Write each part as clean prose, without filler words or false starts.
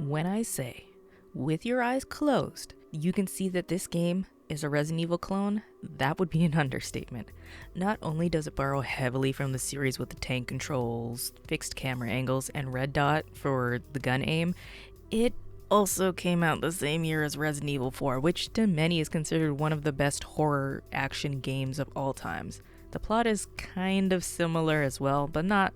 When I say, with your eyes closed, you can see that this game is a Resident Evil clone, that would be an understatement. Not only does it borrow heavily from the series with the tank controls, fixed camera angles, and red dot for the gun aim, it also came out the same year as Resident Evil 4, which to many is considered one of the best horror action games of all times. The plot is kind of similar as well, but not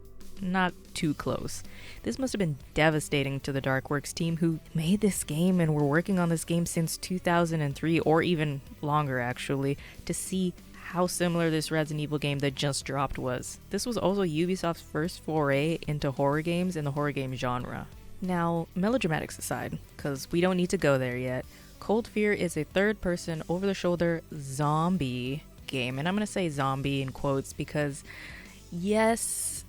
too close. This must have been devastating to the Darkworks team who made this game and were working on this game since 2003 or even longer actually, to see how similar this Resident Evil game that just dropped was. This was also Ubisoft's first foray into horror games in the horror game genre. Now, melodramatics aside, because we don't need to go there yet, Cold Fear is a third-person, over-the-shoulder zombie game, and I'm going to say zombie in quotes because, yes,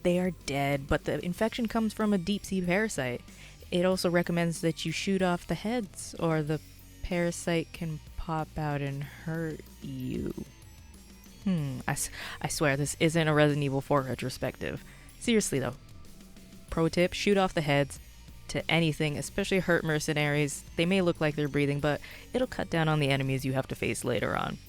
they are dead, but the infection comes from a deep-sea parasite. It also recommends that you shoot off the heads, or the parasite can pop out and hurt you. I swear this isn't a Resident Evil 4 retrospective. Seriously though. Pro tip, shoot off the heads to anything, especially hurt mercenaries. They may look like they're breathing, but it'll cut down on the enemies you have to face later on.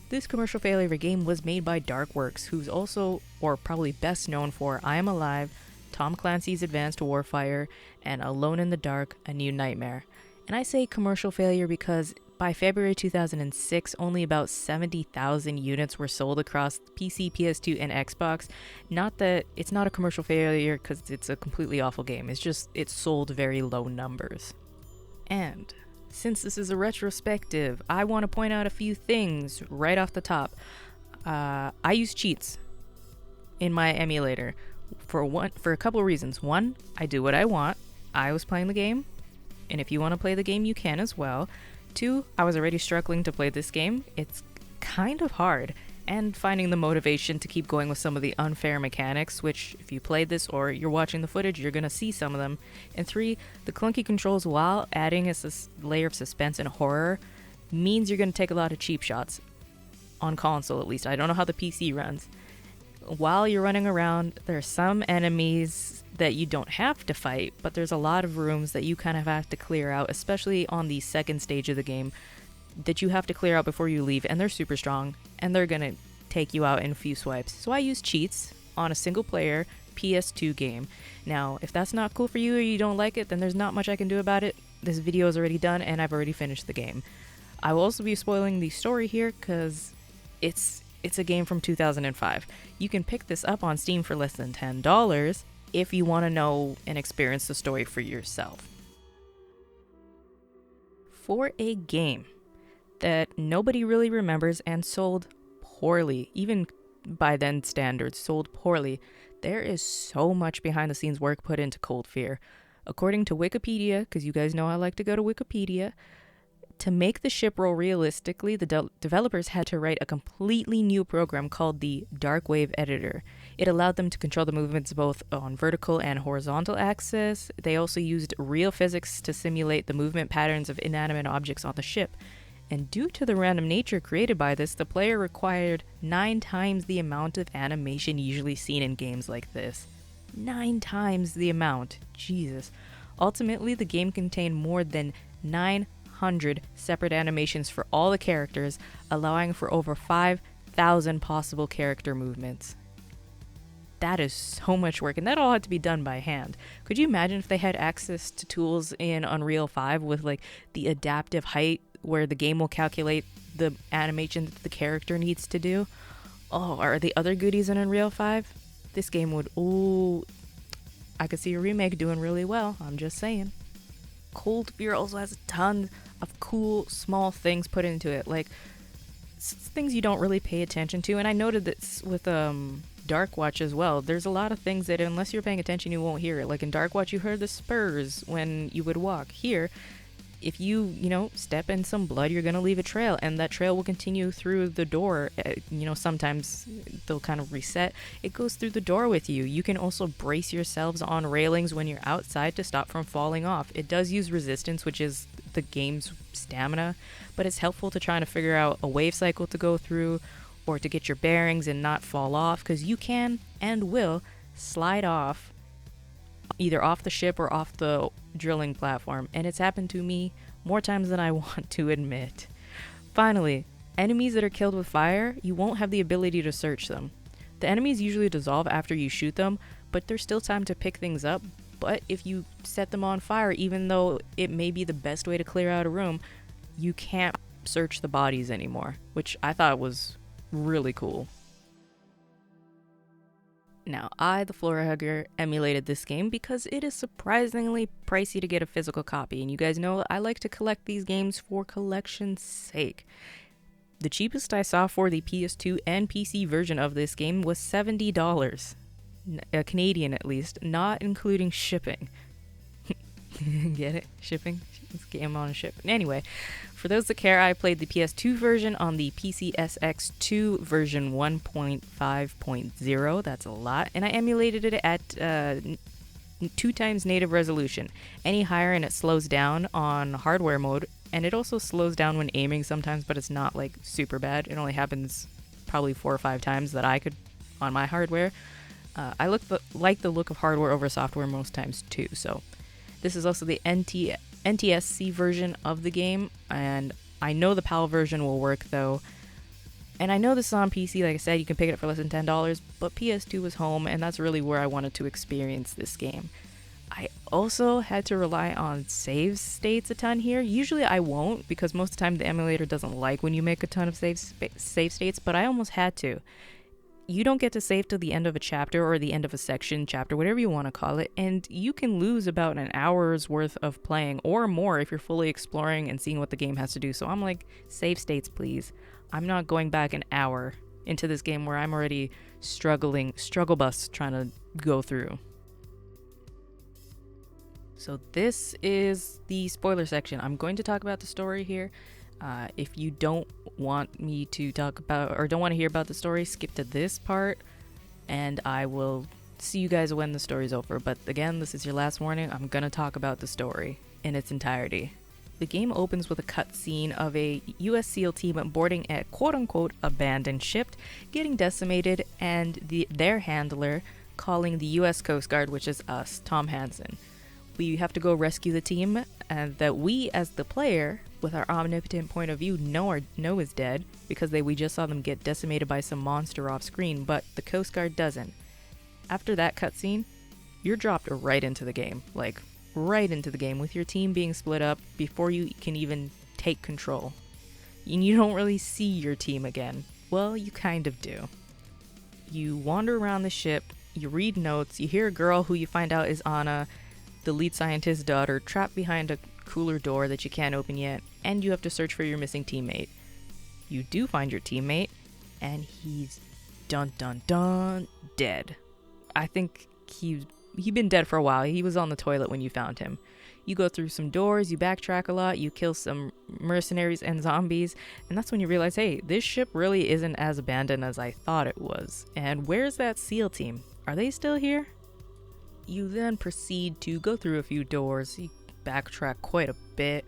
This commercial failure of a game was made by Darkworks, who's also, or probably best known for I Am Alive, Tom Clancy's Advanced Warfire, and Alone in the Dark, A New Nightmare. And I say commercial failure because by February 2006, only about 70,000 units were sold across PC, PS2, and Xbox. Not that it's not a commercial failure because it's a completely awful game. It's just it sold very low numbers. And since this is a retrospective, I want to point out a few things right off the top. I use cheats in my emulator for a couple of reasons. One, I do what I want. I was playing the game, and if you want to play the game, you can as well. 2, I was already struggling to play this game. It's kind of hard, and finding the motivation to keep going with some of the unfair mechanics, which if you played this or you're watching the footage, you're going to see some of them. And 3, the clunky controls while adding a layer of suspense and horror means you're going to take a lot of cheap shots. On console at least. I don't know how the PC runs. While you're running around, there are some enemies that you don't have to fight, but there's a lot of rooms that you kind of have to clear out, especially on the second stage of the game, that you have to clear out before you leave, and they're super strong, and they're gonna take you out in a few swipes. So I use cheats on a single player PS2 game. Now, if that's not cool for you or you don't like it, then there's not much I can do about it. This video is already done, and I've already finished the game. I will also be spoiling the story here, because it's a game from 2005. You can pick this up on Steam for less than $10 if you want to know and experience the story for yourself. For a game that nobody really remembers and sold poorly, even by then standards, sold poorly, there is so much behind the scenes work put into Cold Fear. According to Wikipedia, because you guys know I like to go to Wikipedia, to make the ship roll realistically, the developers had to write a completely new program called the Dark Wave Editor. It allowed them to control the movements both on vertical and horizontal axis. They also used real physics to simulate the movement patterns of inanimate objects on the ship. And due to the random nature created by this, the player required 9 times the amount of animation usually seen in games like this. 9 times the amount. Jesus. Ultimately, the game contained more than 900 separate animations for all the characters, allowing for over 5,000 possible character movements. That is so much work, and that all had to be done by hand. Could you imagine if they had access to tools in Unreal 5 with like the adaptive height where the game will calculate the animation that the character needs to do? Oh, are the other goodies in Unreal 5? This game would, I could see a remake doing really well, I'm just saying. Cold Fear also has a ton of cool small things put into it, like things you don't really pay attention to. And I noted this with Dark Watch as well. There's a lot of things that unless you're paying attention you won't hear it. Like in Dark Watch you heard the spurs when you would walk. Here, if you step in some blood, you're gonna leave a trail, and that trail will continue through the door. Sometimes they'll kind of reset. It goes through the door with you. You can also brace yourselves on railings when you're outside to stop from falling off. It does use resistance, which is the game's stamina, but it's helpful to trying to figure out a wave cycle to go through or to get your bearings and not fall off, because you can and will slide off either off the ship or off the drilling platform, and it's happened to me more times than I want to admit. Finally, enemies that are killed with fire, you won't have the ability to search them. The enemies usually dissolve after you shoot them, but there's still time to pick things up. But if you set them on fire, even though it may be the best way to clear out a room, you can't search the bodies anymore, which I thought was really cool. Now, I, the Thefloorhugger, emulated this game because it is surprisingly pricey to get a physical copy, and you guys know I like to collect these games for collection's sake. The cheapest I saw for the PS2 and PC version of this game was $70, Canadian at least, not including shipping. Get it? Shipping? This game on a ship. Anyway, for those that care, I played the PS2 version on the PCSX2 version 1.5.0. That's a lot. And I emulated it at 2 times native resolution. Any higher and it slows down on hardware mode. And it also slows down when aiming sometimes, but it's not like super bad. It only happens probably 4 or 5 times that I could on my hardware. I like the look of hardware over software most times too, so this is also the NTSC version of the game, and I know the PAL version will work though. And I know this is on PC, like I said, you can pick it up for less than $10, but PS2 was home, and that's really where I wanted to experience this game. I also had to rely on save states a ton here. Usually I won't, because most of the time the emulator doesn't like when you make a ton of save states, but I almost had to. You don't get to save till the end of a chapter or the end of a section, chapter, whatever you want to call it, and you can lose about an hour's worth of playing or more if you're fully exploring and seeing what the game has to do. So I'm like, save states, please. I'm not going back an hour into this game where I'm already struggle bus trying to go through. So this is the spoiler section. I'm going to talk about the story here. If you don't want me to talk about or don't want to hear about the story, skip to this part and I will see you guys when the story's over. But again, this is your last warning. I'm going to talk about the story in its entirety. The game opens with a cutscene of a US SEAL team boarding a quote-unquote abandoned ship, getting decimated, and their handler calling the US Coast Guard, which is us, Tom Hansen. We have to go rescue the team that we, as the player, with our omnipotent point of view, know is dead because we just saw them get decimated by some monster off screen, but the Coast Guard doesn't. After that cutscene, you're dropped right into the game, like right into the game with your team being split up before you can even take control. And you don't really see your team again. Well, you kind of do. You wander around the ship, you read notes, you hear a girl who you find out is Anna, the lead scientist's daughter, trapped behind a cooler door that you can't open yet, and you have to search for your missing teammate. You do find your teammate, and he's dun dun dun dead. I think he'd been dead for a while. He was on the toilet when you found him. You go through some doors, you backtrack a lot, you kill some mercenaries and zombies, and that's when you realize, hey, this ship really isn't as abandoned as I thought it was. And where's that SEAL team? Are they still here? You then proceed to go through a few doors, you backtrack quite a bit,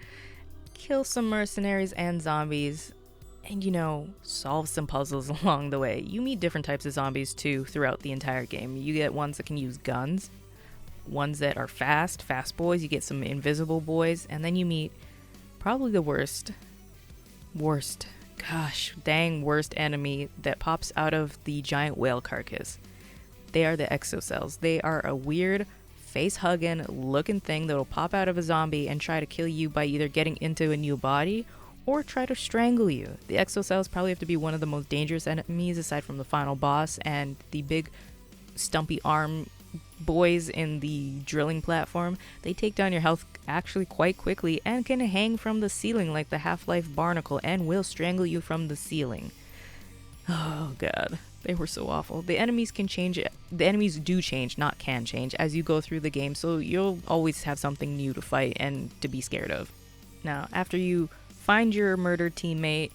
kill some mercenaries and zombies, and solve some puzzles along the way. You meet different types of zombies too throughout the entire game. You get ones that can use guns, ones that are fast boys, you get some invisible boys, and then you meet probably the worst enemy that pops out of the giant whale carcass. They are the exocells. They are a weird, face-hugging looking thing that'll pop out of a zombie and try to kill you by either getting into a new body or try to strangle you. The exocells probably have to be one of the most dangerous enemies aside from the final boss and the big stumpy arm boys in the drilling platform. They take down your health actually quite quickly and can hang from the ceiling like the Half-Life barnacle and will strangle you from the ceiling. Oh god. They were so awful. The enemies can change. The enemies do change, not can change, as you go through the game, so you'll always have something new to fight and to be scared of. Now, after you find your murdered teammate,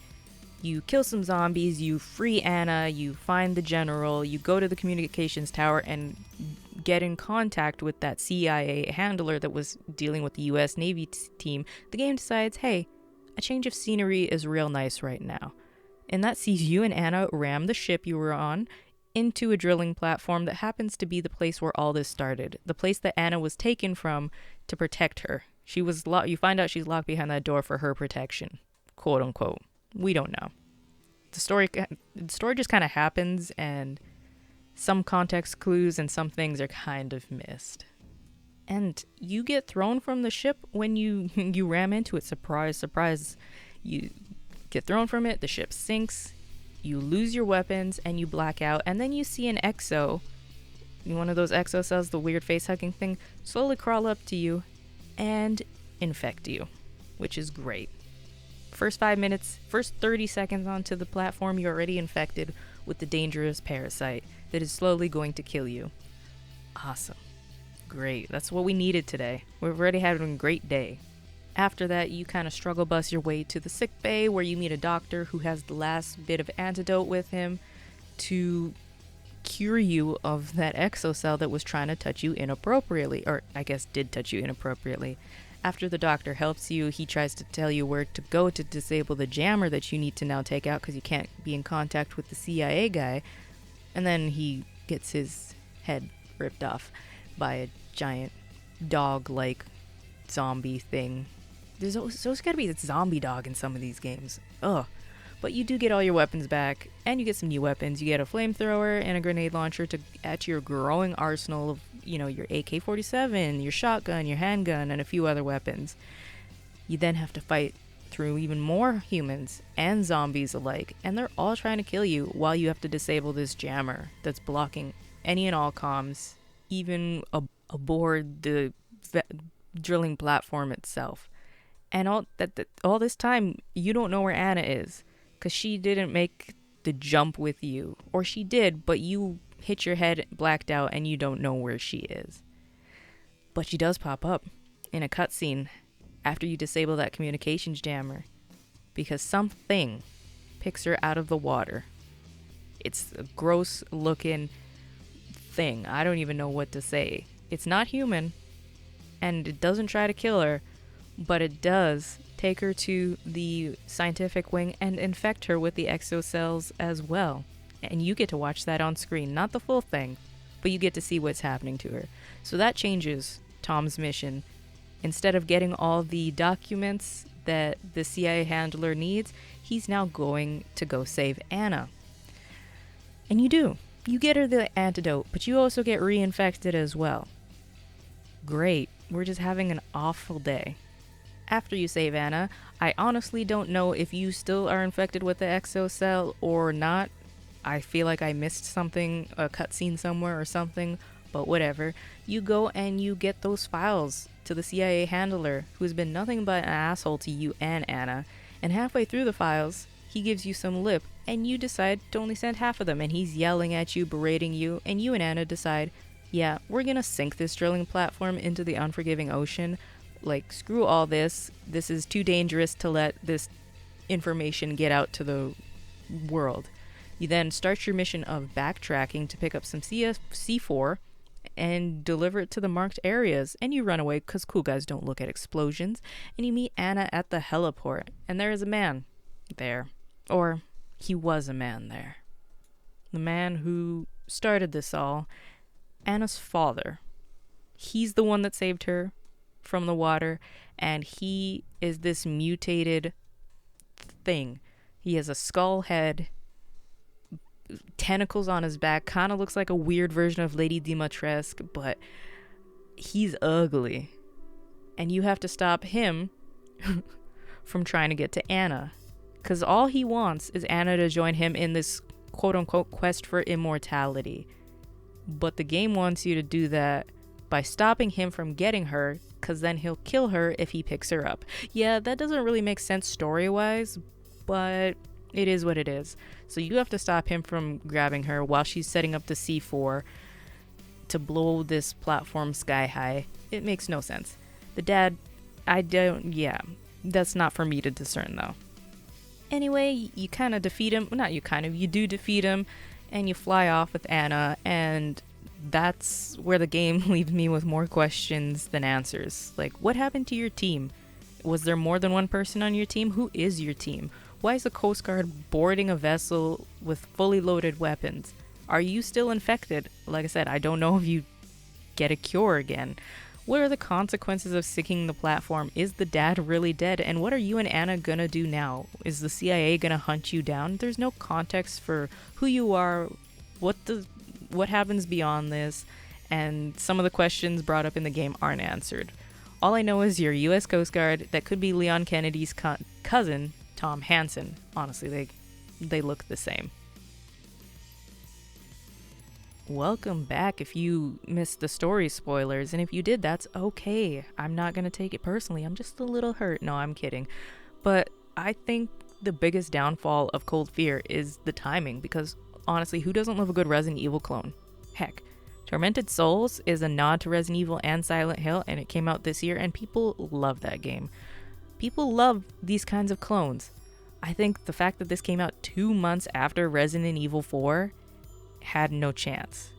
you kill some zombies, you free Anna, you find the general, you go to the communications tower and get in contact with that CIA handler that was dealing with the US Navy team. The game decides, hey, a change of scenery is real nice right now. And that sees you and Anna ram the ship you were on into a drilling platform that happens to be the place where all this started. The place that Anna was taken from to protect her. She was you find out she's locked behind that door for her protection, quote unquote. We don't know. The story just kind of happens, and some context clues and some things are kind of missed. And you get thrown from the ship when you ram into it. Surprise, surprise. You get thrown from it, the ship sinks, you lose your weapons, and you black out. And then you see an exo, one of those exocells, the weird face-hugging thing, slowly crawl up to you and infect you, which is great. First 5 minutes, first 30 seconds onto the platform, you're already infected with the dangerous parasite that is slowly going to kill you. Awesome. Great. That's what we needed today. We've already had a great day. After that, you kind of struggle bus your way to the sick bay where you meet a doctor who has the last bit of antidote with him to cure you of that exocell that was trying to touch you inappropriately, or I guess did touch you inappropriately. After the doctor helps you, he tries to tell you where to go to disable the jammer that you need to now take out because you can't be in contact with the CIA guy. And then he gets his head ripped off by a giant dog-like zombie thing. There's always got to be a zombie dog in some of these games. Ugh. But you do get all your weapons back, and you get some new weapons. You get a flamethrower and a grenade launcher to add to your growing arsenal of, your AK-47, your shotgun, your handgun, and a few other weapons. You then have to fight through even more humans and zombies alike, and they're all trying to kill you while you have to disable this jammer that's blocking any and all comms, even aboard the drilling platform itself. And all this time, you don't know where Anna is, because she didn't make the jump with you. Or she did, but you hit your head blacked out and you don't know where she is. But she does pop up in a cutscene after you disable that communications jammer, because something picks her out of the water. It's a gross looking thing. I don't even know what to say. It's not human, and it doesn't try to kill her, but it does take her to the scientific wing and infect her with the exocells as well. And you get to watch that on screen. Not the full thing, but you get to see what's happening to her. So that changes Tom's mission. Instead of getting all the documents that the CIA handler needs, he's now going to go save Anna. And you do. You get her the antidote, but you also get reinfected as well. Great. We're just having an awful day. After you save Anna, I honestly don't know if you still are infected with the exocell or not. I feel like I missed something, a cutscene somewhere or something, but whatever. You go and you get those files to the CIA handler, who's been nothing but an asshole to you and Anna, and halfway through the files, he gives you some lip, and you decide to only send half of them, and he's yelling at you, berating you, and you and Anna decide, yeah, we're gonna sink this drilling platform into the unforgiving ocean. Like, screw all this. This is too dangerous to let this information get out to the world. You then start your mission of backtracking to pick up some C4 and deliver it to the marked areas. And you run away because cool guys don't look at explosions. And you meet Anna at the heliport. And there is a man there. Or he was a man there. The man who started this all. Anna's father. He's the one that saved her from the water, and he is this mutated thing. He has a skull head, tentacles on his back, kind of looks like a weird version of Lady Dimitrescu, but he's ugly. And you have to stop him from trying to get to Anna, because all he wants is Anna to join him in this quote-unquote quest for immortality. But the game wants you to do that by stopping him from getting her, because then he'll kill her if he picks her up. Yeah, that doesn't really make sense story-wise, but it is what it is. So you have to stop him from grabbing her while she's setting up the C4 to blow this platform sky high. It makes no sense. The dad, that's not for me to discern though. Anyway, you kind of defeat him. You do defeat him, and you fly off with Anna, and that's where the game leaves me with more questions than answers. Like, what happened to your team? Was there more than one person on your team? Who is your team? Why is the Coast Guard boarding a vessel with fully loaded weapons? Are you still infected? Like I said, I don't know if you get a cure again. What are the consequences of sticking the platform? Is the dad really dead? And what are you and Anna gonna do now? Is the CIA gonna hunt you down? There's no context for who you are, what happens beyond this, and some of the questions brought up in the game aren't answered. All I know is you're US Coast Guard that could be Leon Kennedy's cousin, Tom Hansen. Honestly, they look the same. Welcome back if you missed the story spoilers, and if you did, that's okay. I'm not gonna take it personally. I'm just a little hurt. No, I'm kidding. But I think the biggest downfall of Cold Fear is the timing, because honestly, who doesn't love a good Resident Evil clone? Heck, Tormented Souls is a nod to Resident Evil and Silent Hill, and it came out this year, and people love that game. People love these kinds of clones. I think the fact that this came out 2 months after Resident Evil 4 had no chance.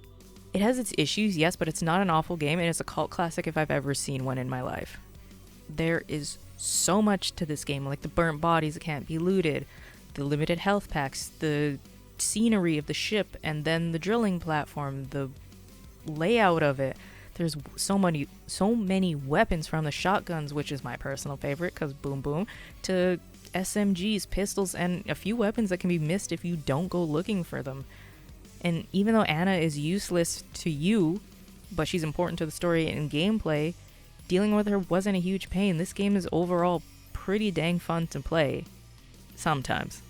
It has its issues, yes, but it's not an awful game, and it's a cult classic if I've ever seen one in my life. There is so much to this game, like the burnt bodies that can't be looted, the limited health packs, the scenery of the ship, and then the drilling platform, the layout of it. There's so many weapons, from the shotguns, which is my personal favorite because boom boom, to SMGs, pistols, and a few weapons that can be missed if you don't go looking for them. And even though Anna is useless to you, but she's important to the story and gameplay, dealing with her wasn't a huge pain. This game is overall pretty dang fun to play. Sometimes.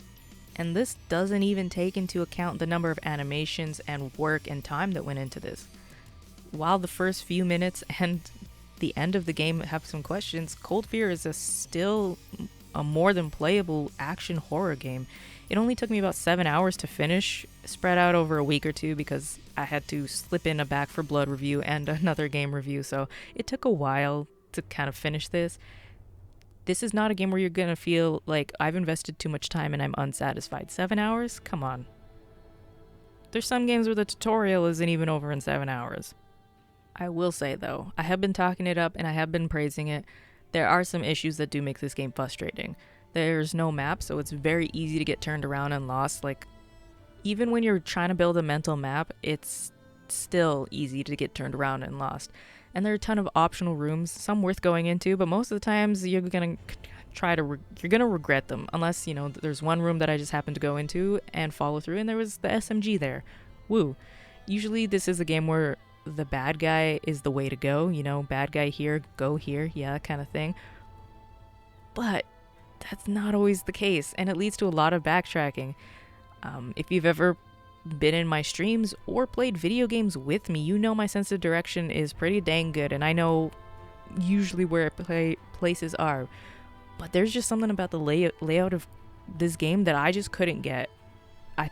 And this doesn't even take into account the number of animations and work and time that went into this. While the first few minutes and the end of the game have some questions, Cold Fear is still a more than playable action horror game. It only took me about 7 hours to finish, spread out over a week or two because I had to slip in a Back for Blood review and another game review, so it took a while to kind of finish this. This is not a game where you're gonna feel like I've invested too much time and I'm unsatisfied. 7 hours? Come on. There's some games where the tutorial isn't even over in 7 hours. I will say though, I have been talking it up and I have been praising it. There are some issues that do make this game frustrating. There's no map, so it's very easy to get turned around and lost. Like, even when you're trying to build a mental map, it's still easy to get turned around and lost. And there are a ton of optional rooms, some worth going into, but most of the times you're gonna regret them, unless, you know, there's one room that I just happened to go into and follow through, and there was the SMG there. Woo. Usually this is a game where the bad guy is the way to go, you know, bad guy here, go here, yeah, kind of thing. But that's not always the case, and it leads to a lot of backtracking. If you've ever been in my streams or played video games with me, you know my sense of direction is pretty dang good, and I know usually where places are. But there's just something about the layout of this game that I just couldn't get. I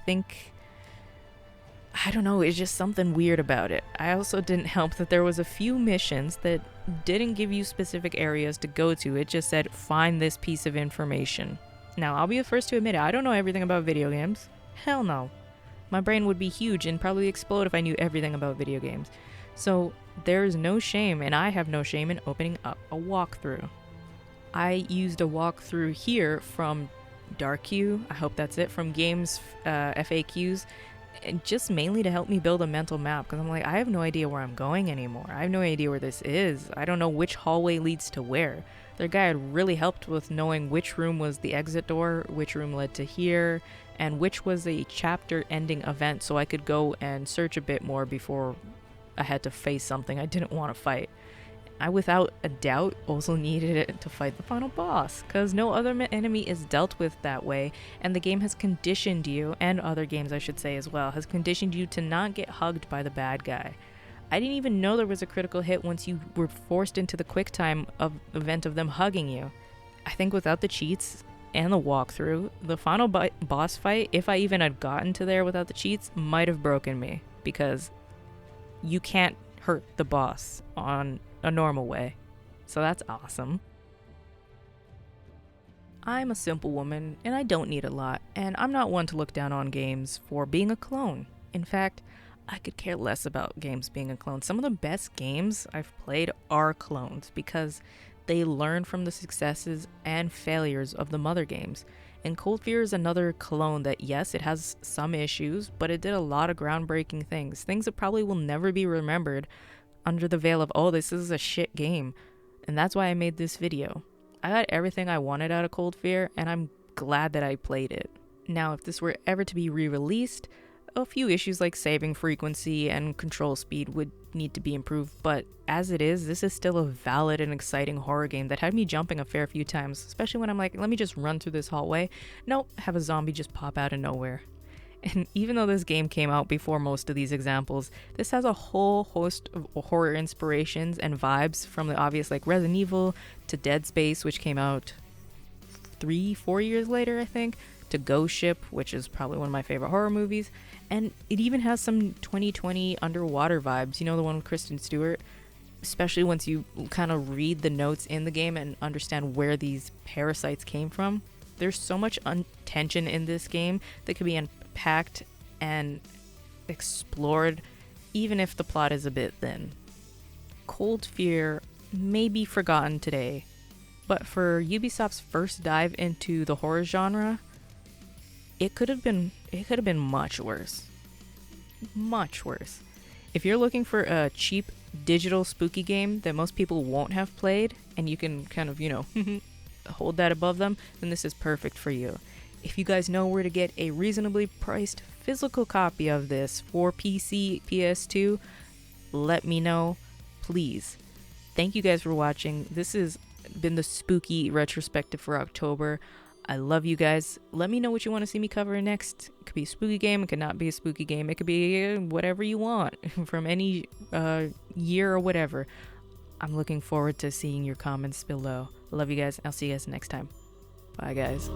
don't know, it's just something weird about it. I also didn't help that there was a few missions that didn't give you specific areas to go to. It just said, find this piece of information. Now, I'll be the first to admit it, I don't know everything about video games. Hell no. My brain would be huge and probably explode if I knew everything about video games. So, there's no shame, and I have no shame in opening up a walkthrough. I used a walkthrough here from DarkQ, I hope that's it, from Games FAQs, and just mainly to help me build a mental map, because I'm like, I have no idea where I'm going anymore. I have no idea where this is. I don't know which hallway leads to where. Their guy had really helped with knowing which room was the exit door, which room led to here, and which was a chapter ending event, so I could go and search a bit more before I had to face something I didn't want to fight. I, without a doubt, also needed it to fight the final boss, because no other enemy is dealt with that way, and the game has conditioned you, and other games I should say as well, has conditioned you to not get hugged by the bad guy. I didn't even know there was a critical hit once you were forced into the quick time event of them hugging you. I think without the cheats and the walkthrough, the final boss fight, if I even had gotten to there without the cheats, might have broken me, because you can't hurt the boss on a normal way. So that's awesome. I'm a simple woman, and I don't need a lot, and I'm not one to look down on games for being a clone. In fact, I could care less about games being a clone. Some of the best games I've played are clones, because they learn from the successes and failures of the mother games. And Cold Fear is another clone that, yes, it has some issues, but it did a lot of groundbreaking things that probably will never be remembered, under the veil of, oh, this is a shit game. And that's why I made this video. I got everything I wanted out of Cold Fear, and I'm glad that I played it. Now, if this were ever to be re-released, a few issues like saving frequency and control speed would need to be improved, but as it is, this is still a valid and exciting horror game that had me jumping a fair few times, especially when I'm like, let me just run through this hallway. Nope, have a zombie just pop out of nowhere. And even though this game came out before most of these examples, this has a whole host of horror inspirations and vibes, from the obvious like Resident Evil to Dead Space, which came out 3-4 years later, I think, to Ghost Ship, which is probably one of my favorite horror movies. And it even has some 2020 underwater vibes, you know, the one with Kristen Stewart, especially once you kind of read the notes in the game and understand where these parasites came from. There's so much tension in this game that could be unpacked and explored, even if the plot is a bit thin. Cold Fear may be forgotten today, but for Ubisoft's first dive into the horror genre, it could have been much worse. Much worse. If you're looking for a cheap digital spooky game that most people won't have played, and you can kind of, hold that above them, then this is perfect for you. If you guys know where to get a reasonably priced physical copy of this for PC, PS2, let me know, please. Thank you guys for watching. This has been the spooky retrospective for October. I love you guys. Let me know what you want to see me cover next. It could be a spooky game. It could not be a spooky game. It could be whatever you want from any year or whatever. I'm looking forward to seeing your comments below. Love you guys. I'll see you guys next time. Bye, guys.